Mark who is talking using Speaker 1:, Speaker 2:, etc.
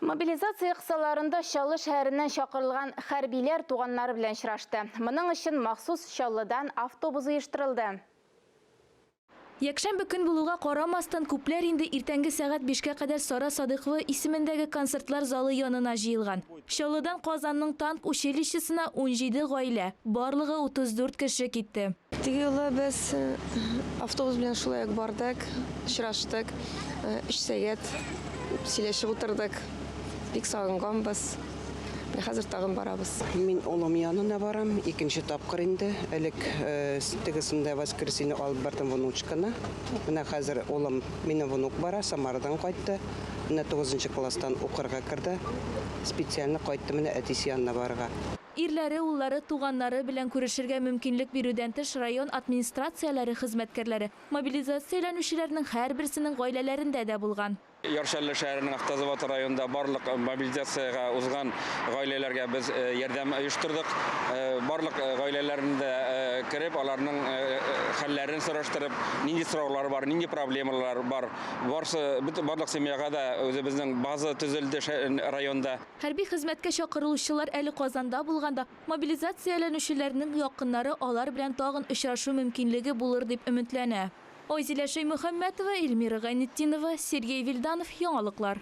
Speaker 1: Мобилизация кысаларында Шаллы шәһәреннән чакырылган хәрбиләр туганнары белән очрашты. Моның өчен махсус Шаллыдан автобус оештырылды.
Speaker 2: Якшәмбе көн булуга карамастан күпләр инде иртәнге сәгать 5-кә кадәр Сара Садыйкова исемендәге концертлар залы янына җыелган. Шаллыдан Казанның танк училищесына 17 гаилә, барлыгы 34 кеше китте.
Speaker 3: Теге юлы без автобус белән шулай ук бардык, очраштык, 3 сәгать сөйләшеп утырдык. Бик сагынганбыз. Хәзер тагын барабыз.
Speaker 4: Мин улым янына барам, икенче тапкыр инде. Элек тегесендә воскресенье алып бардым внучканы. Менә хәзер улым мине внук бара, Самарадан кайтты. Менә 9 класстан укырга керде. Специально кайтты менә әтисе янына барырга.
Speaker 2: Ирләре, уллары, туганнары белән күрешергә мөмкинлек бирүдән тыш район администрацияләре хезмәткәрләре мобилизацияләнүчеләрнең һәрберсенең гаиләләрендә дә булган.
Speaker 5: Яршәлле шәһәренең Автозавод районында барлык мобилизацияга узган гаиләләргә без ярдәм оештырдык. Барлык гаиләләрендә кереп, аларның хәлләрен сораштырып, нинди сораулар бар, нинди проблемалар бар. Барлык семьяга да үзебезнең база төзелде районда.
Speaker 2: Хәрби хезмәткә чакырылучылар әле Казанда булганда, мобилизацияләнүчеләрнең якыннары алар белән тагын очрашу мөмкинлеге булыр дип өметләнә. Айзилә Шәймөхәммәтова, Эльмира Гайнетдинова, Сергей Вильданов, яңалыклар.